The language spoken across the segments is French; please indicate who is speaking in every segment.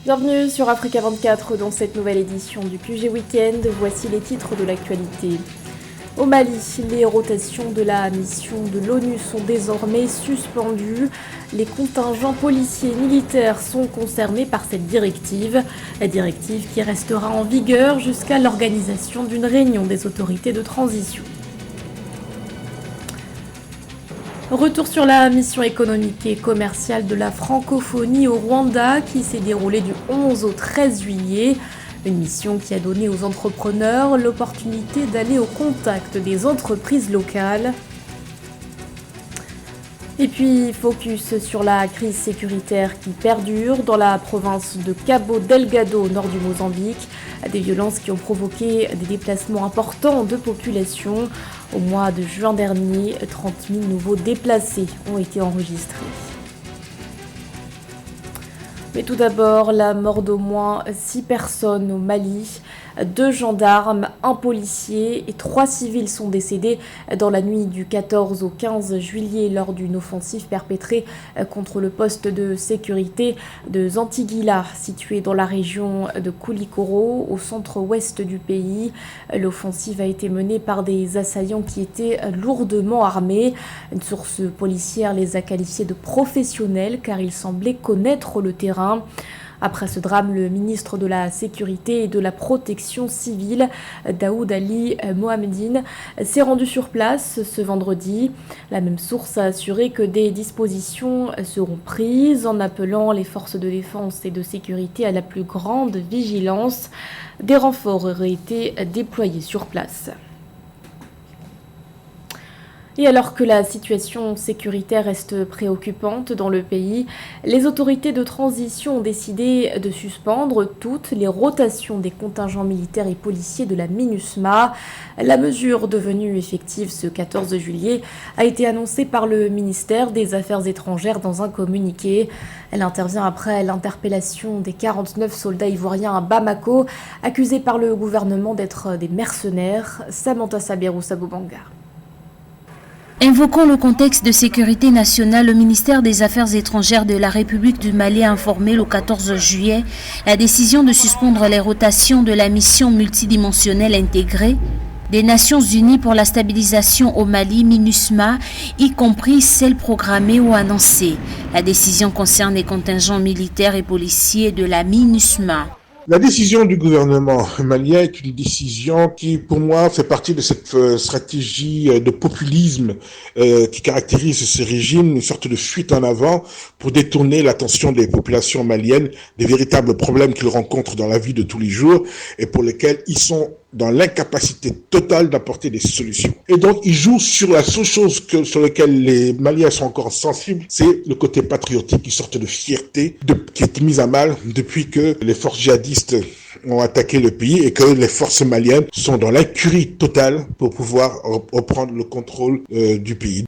Speaker 1: Bienvenue sur Africa 24 dans cette nouvelle édition du QG Weekend. Voici les titres de l'actualité. Au Mali, les rotations de la mission de l'ONU sont désormais suspendues. Les contingents policiers et militaires sont concernés par cette directive. La directive qui restera en vigueur jusqu'à l'organisation d'une réunion des autorités de transition. Retour sur la mission économique et commerciale de la francophonie au Rwanda qui s'est déroulée du 11 au 13 juillet. Une mission qui a donné aux entrepreneurs l'opportunité d'aller au contact des entreprises locales. Et puis, focus sur la crise sécuritaire qui perdure dans la province de Cabo Delgado, au nord du Mozambique. Des violences qui ont provoqué des déplacements importants de population. Au mois de juin dernier, 30 000 nouveaux déplacés ont été enregistrés. Mais tout d'abord, la mort d'au moins 6 personnes au Mali. 2 gendarmes, 1 policier et 3 civils sont décédés dans la nuit du 14 au 15 juillet lors d'une offensive perpétrée contre le poste de sécurité de Zantigila, situé dans la région de Koulikoro, au centre-ouest du pays. L'offensive a été menée par des assaillants qui étaient lourdement armés. Une source policière les a qualifiés de professionnels car ils semblaient connaître le terrain. Après ce drame, le ministre de la Sécurité et de la Protection civile, Daoud Ali Mohamedine, s'est rendu sur place ce vendredi. La même source a assuré que des dispositions seront prises en appelant les forces de défense et de sécurité à la plus grande vigilance. Des renforts auraient été déployés sur place. Et alors que la situation sécuritaire reste préoccupante dans le pays, les autorités de transition ont décidé de suspendre toutes les rotations des contingents militaires et policiers de la MINUSMA. La mesure devenue effective ce 14 juillet a été annoncée par le ministère des Affaires étrangères dans un communiqué. Elle intervient après l'interpellation des 49 soldats ivoiriens à Bamako, accusés par le gouvernement d'être des mercenaires. Samantha Sabirou Sabobanga.
Speaker 2: Invoquant le contexte de sécurité nationale, le ministère des Affaires étrangères de la République du Mali a informé le 14 juillet la décision de suspendre les rotations de la mission multidimensionnelle intégrée des Nations Unies pour la stabilisation au Mali, MINUSMA, y compris celles programmées ou annoncées. La décision concerne les contingents militaires et policiers de la MINUSMA.
Speaker 3: La décision du gouvernement malien est une décision qui, pour moi, fait partie de cette stratégie de populisme qui caractérise ce régime, une sorte de fuite en avant pour détourner l'attention des populations maliennes des véritables problèmes qu'ils rencontrent dans la vie de tous les jours et pour lesquels ils sont dans l'incapacité totale d'apporter des solutions. Et donc, ils jouent sur la seule chose sur laquelle les Maliens sont encore sensibles, c'est le côté patriotique, une sorte de fierté qui est mise à mal depuis que les forces djihadistes ont attaqué le pays et que les forces maliennes sont dans l'incurie totale pour pouvoir reprendre le contrôle du pays.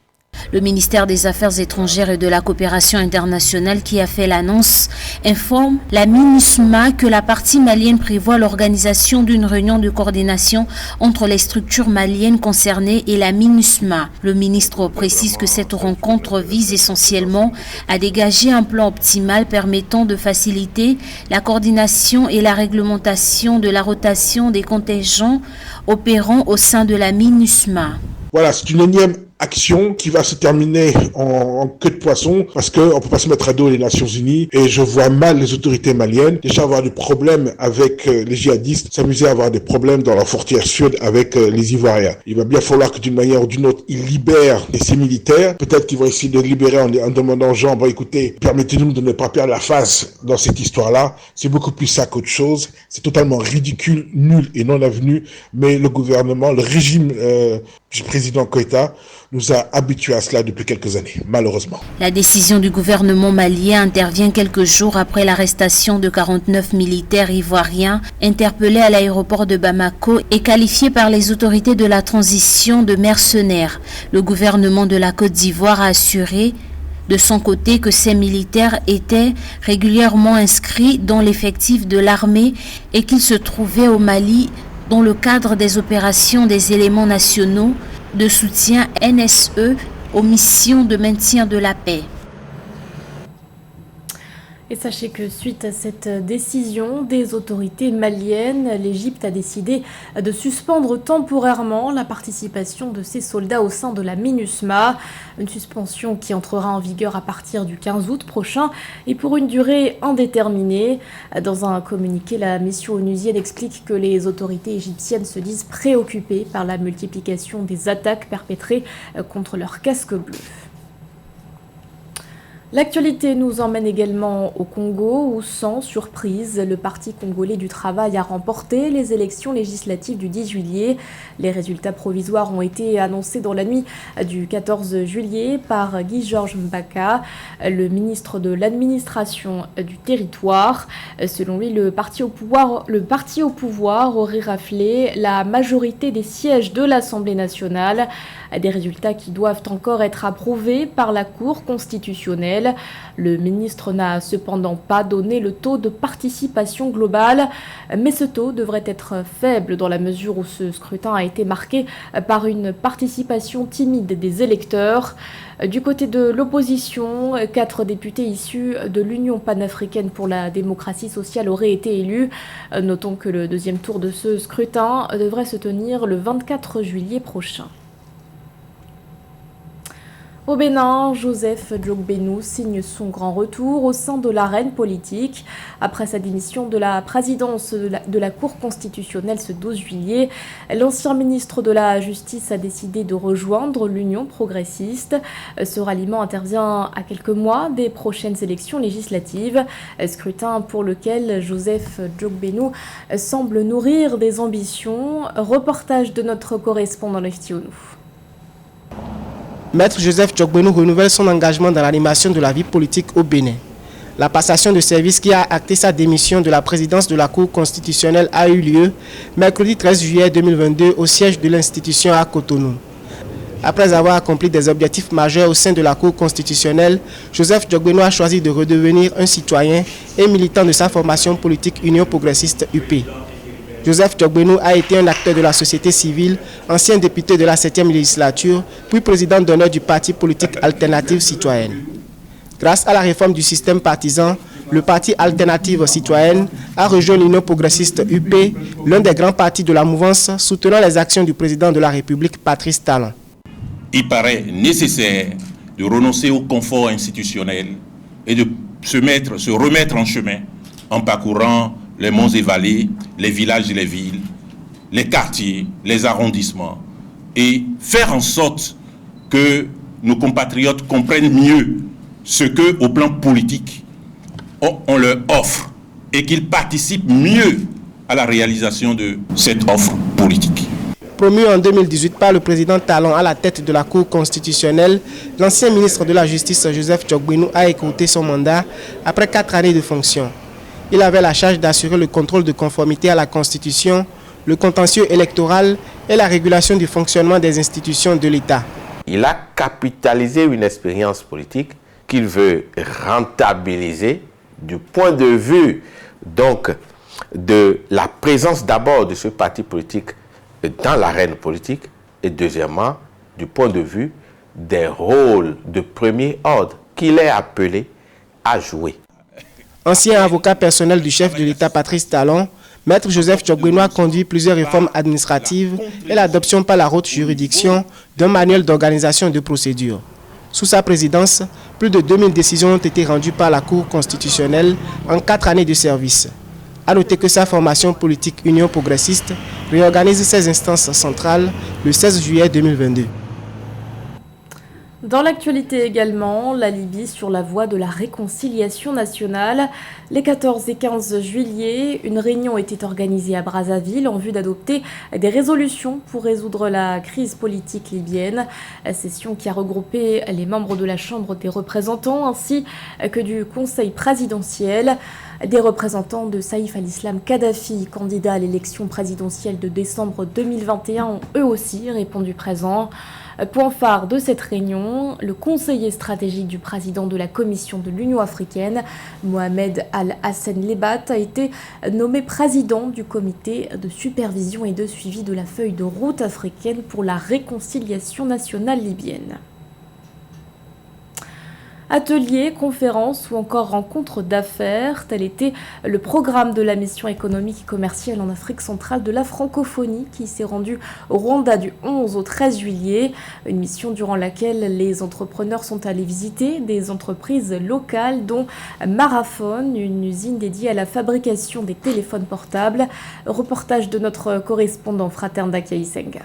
Speaker 2: Le ministère des Affaires étrangères et de la coopération internationale qui a fait l'annonce informe la MINUSMA que la partie malienne prévoit l'organisation d'une réunion de coordination entre les structures maliennes concernées et la MINUSMA. Le ministre précise que cette rencontre vise essentiellement à dégager un plan optimal permettant de faciliter la coordination et la réglementation de la rotation des contingents opérant au sein de la MINUSMA.
Speaker 3: Voilà, c'est une énième action qui va se terminer en queue de poisson parce qu'on ne peut pas se mettre à dos les Nations Unies et je vois mal les autorités maliennes déjà avoir des problèmes avec les djihadistes, s'amuser à avoir des problèmes dans la frontière sud avec les Ivoiriens. Il va bien falloir que d'une manière ou d'une autre, ils libèrent ces militaires. Peut-être qu'ils vont essayer de libérer en demandant aux gens, bon écoutez, permettez-nous de ne pas perdre la face dans cette histoire-là. C'est beaucoup plus ça qu'autre chose. C'est totalement ridicule, nul et non avenu, mais le gouvernement, le régime du président Koïta nous a habitués à cela depuis quelques années, malheureusement.
Speaker 2: La décision du gouvernement malien intervient quelques jours après l'arrestation de 49 militaires ivoiriens interpellés à l'aéroport de Bamako et qualifiés par les autorités de la transition de mercenaires. Le gouvernement de la Côte d'Ivoire a assuré de son côté que ces militaires étaient régulièrement inscrits dans l'effectif de l'armée et qu'ils se trouvaient au Mali dans le cadre des opérations des éléments nationaux de soutien NSE aux missions de maintien de la paix.
Speaker 1: Et sachez que suite à cette décision des autorités maliennes, l'Égypte a décidé de suspendre temporairement la participation de ses soldats au sein de la MINUSMA. Une suspension qui entrera en vigueur à partir du 15 août prochain et pour une durée indéterminée. Dans un communiqué, la mission onusienne explique que les autorités égyptiennes se disent préoccupées par la multiplication des attaques perpétrées contre leurs casques bleus. L'actualité nous emmène également au Congo où, sans surprise, le Parti congolais du travail a remporté les élections législatives du 10 juillet. Les résultats provisoires ont été annoncés dans la nuit du 14 juillet par Guy-Georges Mbaka, le ministre de l'administration du territoire. Selon lui, le parti au pouvoir aurait raflé la majorité des sièges de l'Assemblée nationale. Des résultats qui doivent encore être approuvés par la Cour constitutionnelle. Le ministre n'a cependant pas donné le taux de participation globale, mais ce taux devrait être faible dans la mesure où ce scrutin a été marqué par une participation timide des électeurs. Du côté de l'opposition, 4 députés issus de l'Union panafricaine pour la démocratie sociale auraient été élus. Notons que le deuxième tour de ce scrutin devrait se tenir le 24 juillet prochain. Au Bénin, Joseph Djogbénou signe son grand retour au sein de l'arène politique. Après sa démission de la présidence de la Cour constitutionnelle ce 12 juillet, l'ancien ministre de la Justice a décidé de rejoindre l'Union progressiste. Ce ralliement intervient à quelques mois des prochaines élections législatives, scrutin pour lequel Joseph Djogbénou semble nourrir des ambitions. Reportage de notre correspondant Leftionou.
Speaker 4: Maître Joseph Djogbénou renouvelle son engagement dans l'animation de la vie politique au Bénin. La passation de service qui a acté sa démission de la présidence de la Cour constitutionnelle a eu lieu mercredi 13 juillet 2022 au siège de l'institution à Cotonou. Après avoir accompli des objectifs majeurs au sein de la Cour constitutionnelle, Joseph Djogbénou a choisi de redevenir un citoyen et militant de sa formation politique Union progressiste UP. Joseph Djogbénou a été un acteur de la société civile, ancien député de la 7e législature, puis président d'honneur du parti politique Alternative Citoyenne. Grâce à la réforme du système partisan, le parti Alternative Citoyenne a rejoint l'Union progressiste UP, l'un des grands partis de la mouvance soutenant les actions du président de la République, Patrice Talon.
Speaker 5: Il paraît nécessaire de renoncer au confort institutionnel et de se remettre en chemin en parcourant les monts et vallées, les villages et les villes, les quartiers, les arrondissements, et faire en sorte que nos compatriotes comprennent mieux ce que, au plan politique, on leur offre et qu'ils participent mieux à la réalisation de cette offre politique.
Speaker 4: Promu en 2018 par le président Talon à la tête de la Cour constitutionnelle, l'ancien ministre de la Justice Joseph Djogbénou a écourté son mandat après 4 années de fonction. Il avait la charge d'assurer le contrôle de conformité à la Constitution, le contentieux électoral et la régulation du fonctionnement des institutions de l'État.
Speaker 6: Il a capitalisé une expérience politique qu'il veut rentabiliser du point de vue donc de la présence d'abord de ce parti politique dans l'arène politique et deuxièmement du point de vue des rôles de premier ordre qu'il est appelé à jouer.
Speaker 4: Ancien avocat personnel du chef de l'État Patrice Talon, Maître Joseph Djogbénou a conduit plusieurs réformes administratives et l'adoption par la haute juridiction d'un manuel d'organisation et de procédure. Sous sa présidence, plus de 2000 décisions ont été rendues par la Cour constitutionnelle en 4 années de service. À noter que sa formation politique Union progressiste réorganise ses instances centrales le 16 juillet 2022.
Speaker 1: Dans l'actualité également, la Libye sur la voie de la réconciliation nationale. Les 14 et 15 juillet, une réunion était organisée à Brazzaville en vue d'adopter des résolutions pour résoudre la crise politique libyenne. Session qui a regroupé les membres de la Chambre des représentants ainsi que du Conseil présidentiel. Des représentants de Saïf al-Islam Kadhafi, candidat à l'élection présidentielle de décembre 2021, ont eux aussi répondu présents. Point phare de cette réunion, le conseiller stratégique du président de la Commission de l'Union africaine, Mohamed Al-Hassan Lebat, a été nommé président du comité de supervision et de suivi de la feuille de route africaine pour la réconciliation nationale libyenne. Ateliers, conférences ou encore rencontres d'affaires, tel était le programme de la mission économique et commerciale en Afrique centrale de la francophonie qui s'est rendue au Rwanda du 11 au 13 juillet. Une mission durant laquelle les entrepreneurs sont allés visiter des entreprises locales dont Marathon, une usine dédiée à la fabrication des téléphones portables. Reportage de notre correspondant Fraterne Dakaïsenga.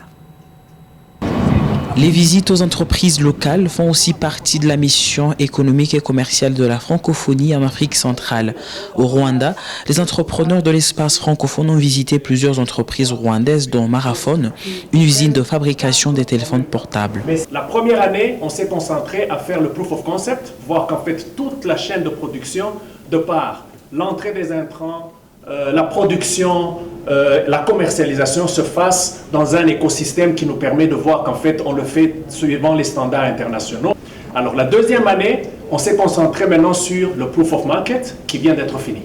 Speaker 7: Les visites aux entreprises locales font aussi partie de la mission économique et commerciale de la francophonie en Afrique centrale. Au Rwanda, les entrepreneurs de l'espace francophone ont visité plusieurs entreprises rwandaises dont Marathon, une usine de fabrication des téléphones portables.
Speaker 8: Mais la première année, on s'est concentré à faire le proof of concept, voir qu'en fait toute la chaîne de production, de par l'entrée des intrants, la production, la commercialisation se fasse dans un écosystème qui nous permet de voir qu'en fait on le fait suivant les standards internationaux. Alors la deuxième année, on s'est concentré maintenant sur le proof of market qui vient d'être fini.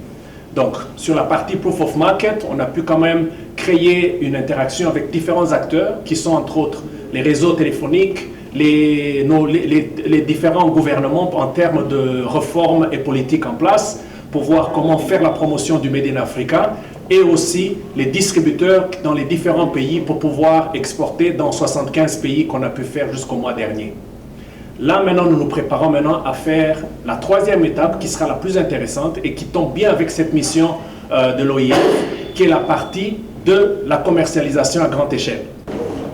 Speaker 8: Donc sur la partie proof of market, on a pu quand même créer une interaction avec différents acteurs qui sont entre autres les réseaux téléphoniques, les différents gouvernements en termes de réformes et politiques en place, pour voir comment faire la promotion du Made in Africa et aussi les distributeurs dans les différents pays pour pouvoir exporter dans 75 pays qu'on a pu faire jusqu'au mois dernier. Là maintenant, nous nous préparons maintenant à faire la troisième étape qui sera la plus intéressante et qui tombe bien avec cette mission de l'OIF, qui est la partie de la commercialisation à grande échelle.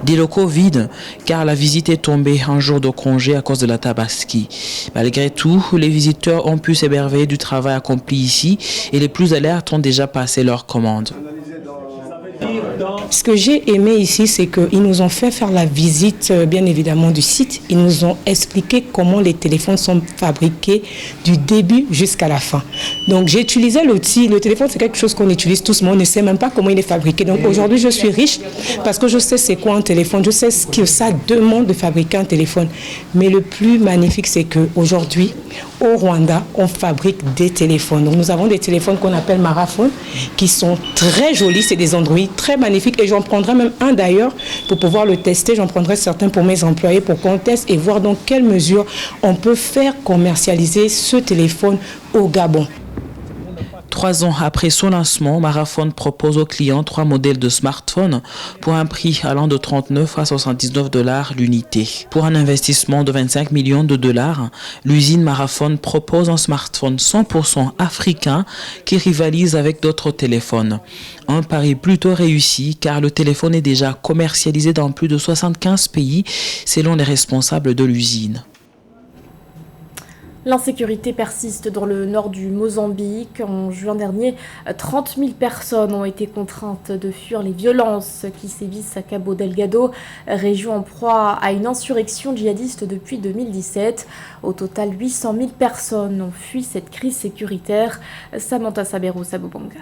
Speaker 7: Des locaux vides, car la visite est tombée un jour de congé à cause de la Tabaski. Malgré tout, les visiteurs ont pu s'émerveiller du travail accompli ici et les plus alertes ont déjà passé leurs commandes.
Speaker 9: Ce que j'ai aimé ici, c'est qu'ils nous ont fait faire la visite, bien évidemment, du site. Ils nous ont expliqué comment les téléphones sont fabriqués du début jusqu'à la fin. Donc, j'ai utilisé l'outil. Le téléphone, c'est quelque chose qu'on utilise tous, mais on ne sait même pas comment il est fabriqué. Donc, aujourd'hui, je suis riche parce que je sais c'est quoi un téléphone. Je sais ce que ça demande de fabriquer un téléphone. Mais le plus magnifique, c'est qu'aujourd'hui, au Rwanda, on fabrique des téléphones. Donc, nous avons des téléphones qu'on appelle Marathon, qui sont très jolis. C'est des Android très magnifiques. Et j'en prendrai même un d'ailleurs pour pouvoir le tester. J'en prendrai certains pour mes employés pour qu'on teste et voir dans quelle mesure on peut faire commercialiser ce téléphone au Gabon.
Speaker 7: 3 ans après son lancement, Marathon propose aux clients 3 modèles de smartphones pour un prix allant de 39 à 79 $ l'unité. Pour un investissement de 25 millions de dollars, l'usine Marathon propose un smartphone 100% africain qui rivalise avec d'autres téléphones. Un pari plutôt réussi car le téléphone est déjà commercialisé dans plus de 75 pays selon les responsables de l'usine.
Speaker 1: L'insécurité persiste dans le nord du Mozambique. En juin dernier, 30 000 personnes ont été contraintes de fuir les violences qui sévissent à Cabo Delgado, région en proie à une insurrection djihadiste depuis 2017. Au total, 800 000 personnes ont fui cette crise sécuritaire. Samantha Sabero, Sabobanga.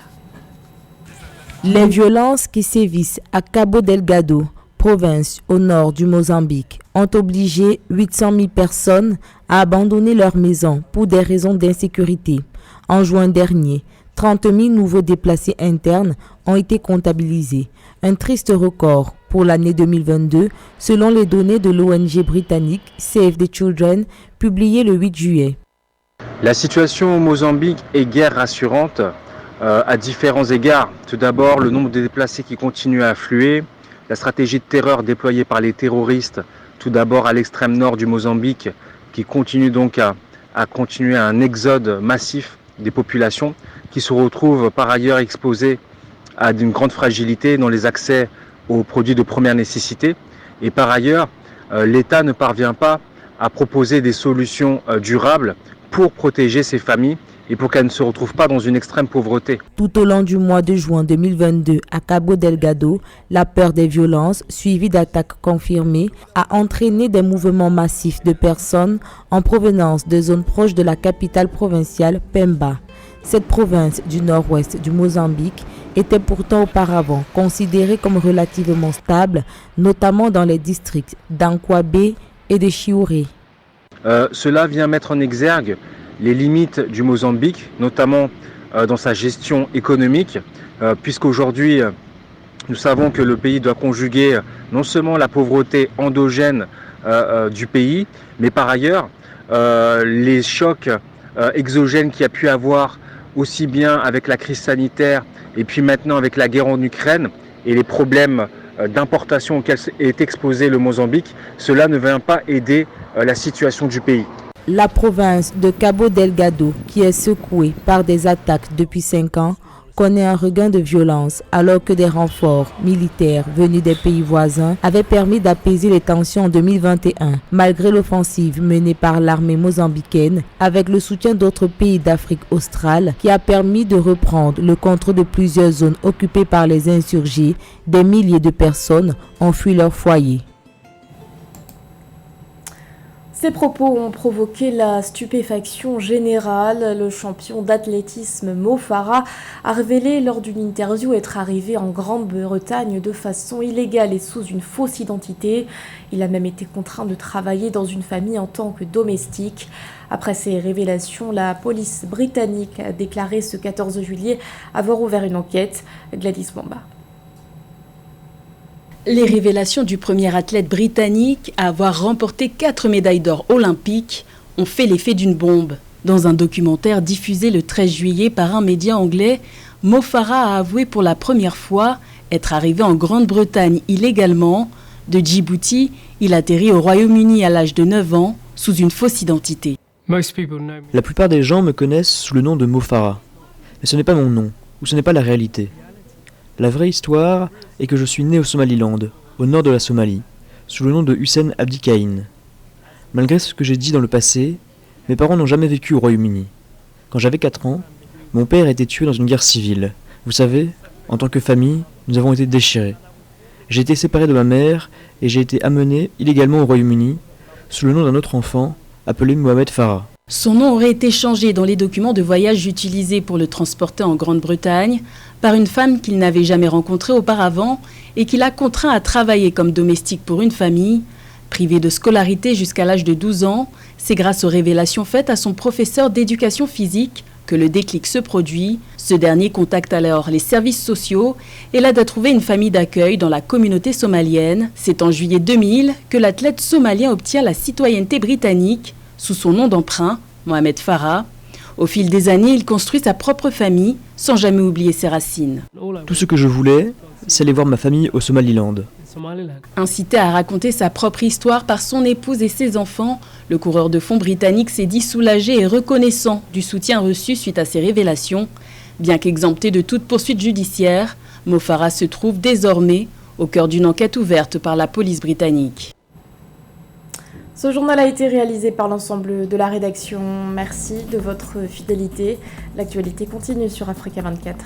Speaker 10: Les violences qui sévissent à Cabo Delgado, province au nord du Mozambique, ont obligé 800 000 personnes à abandonner leur maison pour des raisons d'insécurité. En juin dernier, 30 000 nouveaux déplacés internes ont été comptabilisés. Un triste record pour l'année 2022, selon les données de l'ONG britannique Save the Children, publiées le 8 juillet.
Speaker 11: La situation au Mozambique est guère rassurante à différents égards. Tout d'abord, le nombre de déplacés qui continue à affluer, la stratégie de terreur déployée par les terroristes, tout d'abord à l'extrême nord du Mozambique, qui continue donc à continuer un exode massif des populations, qui se retrouvent par ailleurs exposées à une grande fragilité dans les accès aux produits de première nécessité. Et par ailleurs, l'État ne parvient pas à proposer des solutions durables pour protéger ces familles et pour qu'elles ne se retrouvent pas dans une extrême pauvreté.
Speaker 10: Tout au long du mois de juin 2022, à Cabo Delgado, la peur des violences, suivie d'attaques confirmées, a entraîné des mouvements massifs de personnes en provenance de zones proches de la capitale provinciale, Pemba. Cette province du nord-ouest du Mozambique était pourtant auparavant considérée comme relativement stable, notamment dans les districts d'Ankwabe et de Chiuré.
Speaker 11: Cela vient mettre en exergue les limites du Mozambique, notamment dans sa gestion économique, puisqu'aujourd'hui, nous savons que le pays doit conjuguer non seulement la pauvreté endogène du pays, mais par ailleurs les chocs exogènes qu'il y a pu avoir aussi bien avec la crise sanitaire et puis maintenant avec la guerre en Ukraine et les problèmes d'importation auxquels est exposé le Mozambique, cela ne vient pas aider la situation du pays.
Speaker 10: La province de Cabo Delgado, qui est secouée par des attaques depuis 5 ans, connaît un regain de violence alors que des renforts militaires venus des pays voisins avaient permis d'apaiser les tensions en 2021, malgré l'offensive menée par l'armée mozambicaine avec le soutien d'autres pays d'Afrique australe qui a permis de reprendre le contrôle de plusieurs zones occupées par les insurgés. Des milliers de personnes ont fui leur foyer.
Speaker 1: Ces propos ont provoqué la stupéfaction générale. Le champion d'athlétisme Mo Farah a révélé lors d'une interview être arrivé en Grande-Bretagne de façon illégale et sous une fausse identité. Il a même été contraint de travailler dans une famille en tant que domestique. Après ces révélations, la police britannique a déclaré ce 14 juillet avoir ouvert une enquête. Gladys Wamba.
Speaker 12: Les révélations du premier athlète britannique à avoir remporté 4 médailles d'or olympiques ont fait l'effet d'une bombe. Dans un documentaire diffusé le 13 juillet par un média anglais, Mo Farah a avoué pour la première fois être arrivé en Grande-Bretagne illégalement. De Djibouti, il atterrit au Royaume-Uni à l'âge de 9 ans sous une fausse identité.
Speaker 13: La plupart des gens me connaissent sous le nom de Mo Farah. Mais ce n'est pas mon nom, ou ce n'est pas la réalité. La vraie histoire est que je suis né au Somaliland, au nord de la Somalie, sous le nom de Hussein Abdi Kaïn. Malgré ce que j'ai dit dans le passé, mes parents n'ont jamais vécu au Royaume-Uni. Quand j'avais 4 ans, mon père a été tué dans une guerre civile. Vous savez, en tant que famille, nous avons été déchirés. J'ai été séparé de ma mère et j'ai été amené illégalement au Royaume-Uni sous le nom d'un autre enfant appelé Mohamed Farah.
Speaker 12: Son nom aurait été changé dans les documents de voyage utilisés pour le transporter en Grande-Bretagne par une femme qu'il n'avait jamais rencontrée auparavant et qui l'a contraint à travailler comme domestique pour une famille. Privé de scolarité jusqu'à l'âge de 12 ans, c'est grâce aux révélations faites à son professeur d'éducation physique que le déclic se produit. Ce dernier contacte alors les services sociaux et l'aide à trouver une famille d'accueil dans la communauté somalienne. C'est en juillet 2000 que l'athlète somalien obtient la citoyenneté britannique sous son nom d'emprunt, Mohamed Farah. Au fil des années, il construit sa propre famille sans jamais oublier ses racines.
Speaker 13: Tout ce que je voulais, c'est aller voir ma famille au Somaliland.
Speaker 12: Incité à raconter sa propre histoire par son épouse et ses enfants, le coureur de fond britannique s'est dit soulagé et reconnaissant du soutien reçu suite à ces révélations. Bien qu'exempté de toute poursuite judiciaire, Mo Farah se trouve désormais au cœur d'une enquête ouverte par la police britannique.
Speaker 1: Ce journal a été réalisé par l'ensemble de la rédaction. Merci de votre fidélité. L'actualité continue sur Africa 24.